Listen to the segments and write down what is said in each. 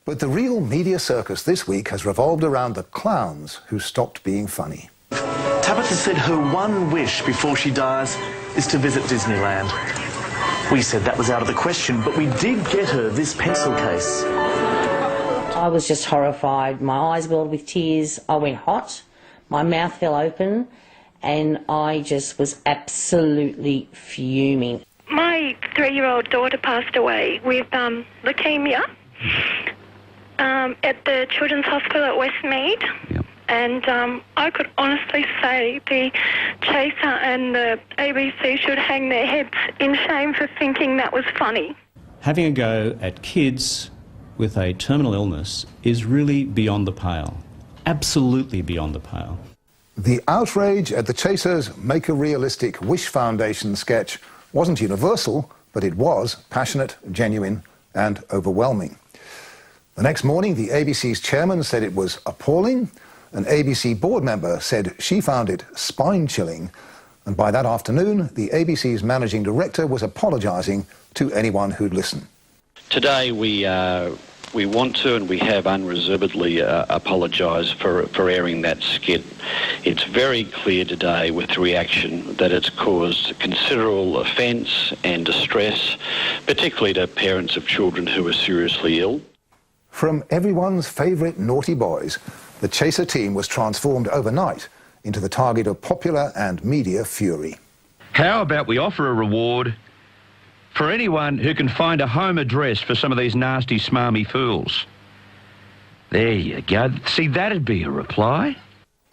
But the real media circus this week has revolved around the clowns who stopped being funny. Tabitha said her one wish before she dies is to visit Disneyland. We said that was out of the question, but we did get her this pencil case. I was just horrified. My eyes welled with tears. I went hot. My mouth fell open, and I just was absolutely fuming. My 3-year-old daughter passed away with leukemia at the Children's Hospital at Westmead. Yep. And I could honestly say the Chaser and the ABC should hang their heads in shame for thinking that was funny. Having a go at kids with a terminal illness is really beyond the pale. Absolutely beyond the pale. The outrage at the Chasers' Make a Realistic Wish Foundation sketch wasn't universal, but it was passionate, genuine, and overwhelming. The next morning, the ABC's chairman said it was appalling. An ABC board member said she found it spine-chilling. And by that afternoon, the ABC's managing director was apologising to anyone who'd listen. Today we want to and we have unreservedly apologised for airing that skit. It's very clear today with the reaction that it's caused considerable offence and distress, particularly to parents of children who are seriously ill. From everyone's favourite naughty boys, the Chaser team was transformed overnight into the target of popular and media fury. How about we offer a reward for anyone who can find a home address for some of these nasty, smarmy fools? There you go. See, that'd be a reply.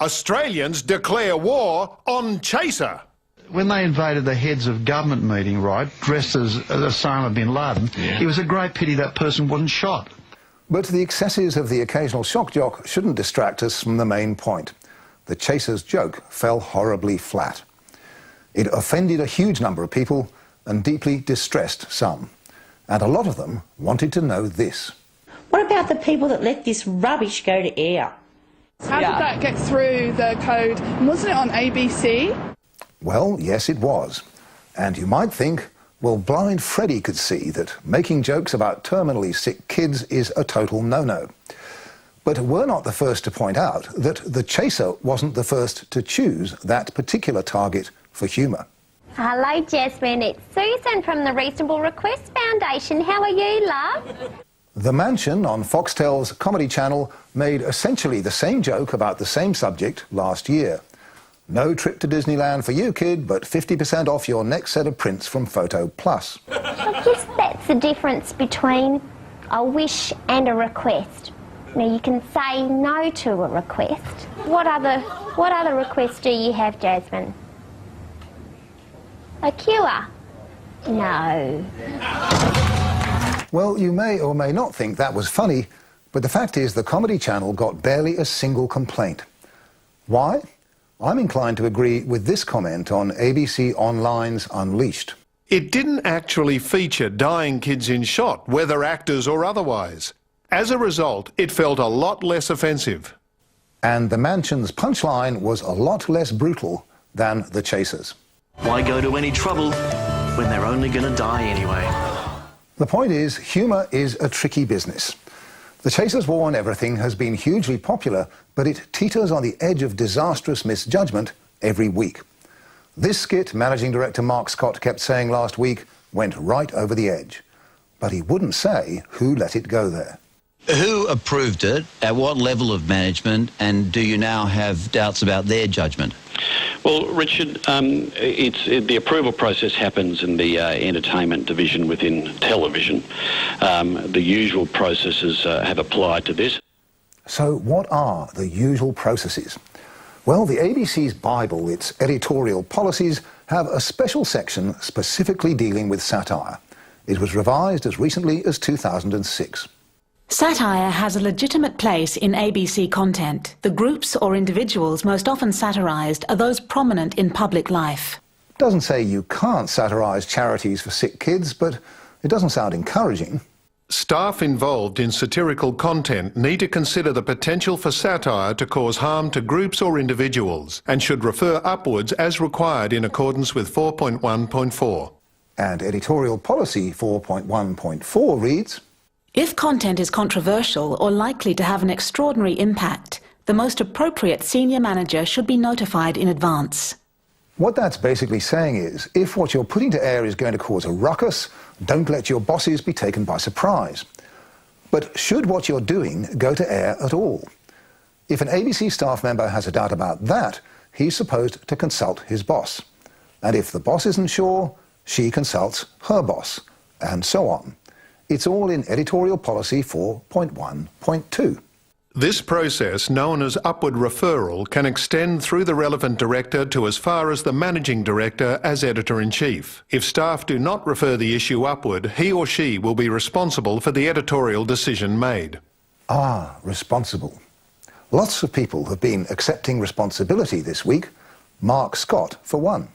Australians declare war on Chaser. When they invaded the heads of government meeting, right, dressed as Osama bin Laden, it was a great pity that person wasn't shot. But the excesses of the occasional shock jock shouldn't distract us from the main point. The Chaser's joke fell horribly flat. It offended a huge number of people and deeply distressed some. And a lot of them wanted to know this. What about the people that let this rubbish go to air? How did that get through the code? Wasn't it on ABC? Well, yes, it was. And you might think, well, blind Freddie could see that making jokes about terminally sick kids is a total no-no. But we're not the first to point out that the Chaser wasn't the first to choose that particular target for humour. Hello, Jasmine. It's Susan from the Reasonable Request Foundation. How are you, love? The Mansion on Foxtel's Comedy Channel made essentially the same joke about the same subject last year. No trip to Disneyland for you, kid, but 50% off your next set of prints from Photo Plus. I guess that's the difference between a wish and a request. Now, you can say no to a request. What other requests do you have, Jasmine? A cure? No. Well, you may or may not think that was funny, but the fact is the Comedy Channel got barely a single complaint. Why? I'm inclined to agree with this comment on ABC Online's Unleashed. It didn't actually feature dying kids in shot, whether actors or otherwise. As a result, it felt a lot less offensive. And the Mansion's punchline was a lot less brutal than the Chaser's. Why go to any trouble when they're only going to die anyway? The point is, humour is a tricky business. The Chaser's War on Everything has been hugely popular, but it teeters on the edge of disastrous misjudgment every week. This skit, managing director Mark Scott kept saying last week, went right over the edge. But he wouldn't say who let it go there. Who approved it, at what level of management, and do you now have doubts about their judgment? Well, Richard, the approval process happens in the entertainment division within television. The usual processes have applied to this. So what are the usual processes? Well, the ABC's Bible, its editorial policies, have a special section specifically dealing with satire. It was revised as recently as 2006. Satire has a legitimate place in ABC content. The groups or individuals most often satirised are those prominent in public life. It doesn't say you can't satirise charities for sick kids, but it doesn't sound encouraging. Staff involved in satirical content need to consider the potential for satire to cause harm to groups or individuals and should refer upwards as required in accordance with 4.1.4. And editorial policy 4.1.4 reads, If content is controversial or likely to have an extraordinary impact, the most appropriate senior manager should be notified in advance. What that's basically saying is, if what you're putting to air is going to cause a ruckus, don't let your bosses be taken by surprise. But should what you're doing go to air at all? If an ABC staff member has a doubt about that, he's supposed to consult his boss. And if the boss isn't sure, she consults her boss, and so on. It's all in Editorial Policy 4.1.2. This process, known as upward referral, can extend through the relevant director to as far as the managing director as editor-in-chief. If staff do not refer the issue upward, he or she will be responsible for the editorial decision made. Ah, responsible. Lots of people have been accepting responsibility this week. Mark Scott, for one.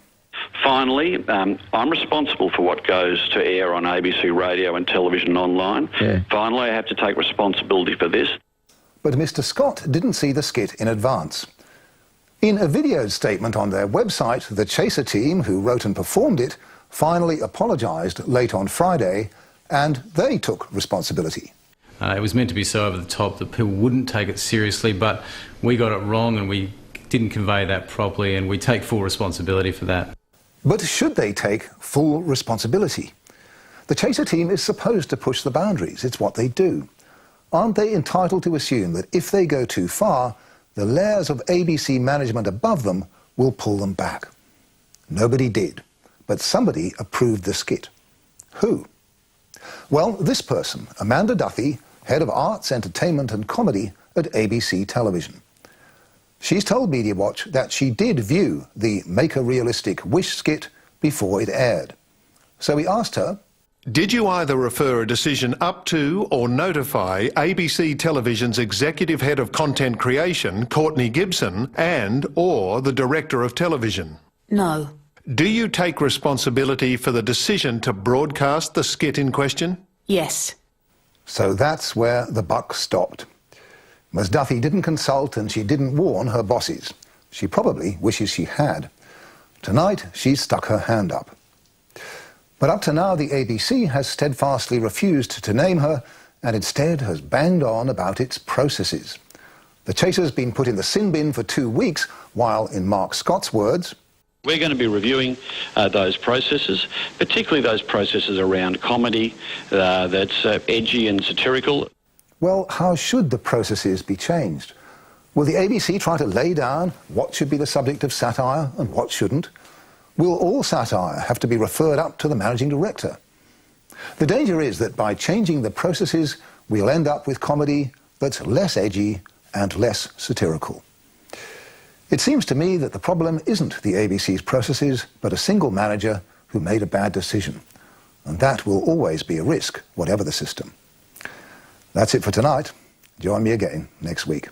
Finally, I'm responsible for what goes to air on ABC radio and television online. Yeah. Finally, I have to take responsibility for this. But Mr. Scott didn't see the skit in advance. In a video statement on their website, the Chaser team, who wrote and performed it, finally apologised late on Friday, and they took responsibility. It was meant to be so over the top that people wouldn't take it seriously, but we got it wrong and we didn't convey that properly, and we take full responsibility for that. But should they take full responsibility? The Chaser team is supposed to push the boundaries. It's what they do. Aren't they entitled to assume that if they go too far, the layers of ABC management above them will pull them back? Nobody did, but somebody approved the skit. Who? Well, this person, Amanda Duffy, head of arts, entertainment and comedy at ABC Television. She's told Media Watch that she did view the Make a Realistic Wish skit before it aired. So we asked her, did you either refer a decision up to or notify ABC Television's Executive Head of Content Creation, Courtney Gibson, and/or the Director of Television? No. Do you take responsibility for the decision to broadcast the skit in question? Yes. So that's where the buck stopped. Ms. Duffy didn't consult and she didn't warn her bosses. She probably wishes she had. Tonight, she's stuck her hand up. But up to now, the ABC has steadfastly refused to name her and instead has banged on about its processes. The Chaser's been put in the sin bin for 2 weeks, while, in Mark Scott's words, we're going to be reviewing those processes, particularly those processes around comedy that's edgy and satirical. Well, how should the processes be changed? Will the ABC try to lay down what should be the subject of satire and what shouldn't? Will all satire have to be referred up to the managing director? The danger is that by changing the processes, we'll end up with comedy that's less edgy and less satirical. It seems to me that the problem isn't the ABC's processes, but a single manager who made a bad decision. And that will always be a risk, whatever the system. That's it for tonight. Join me again next week.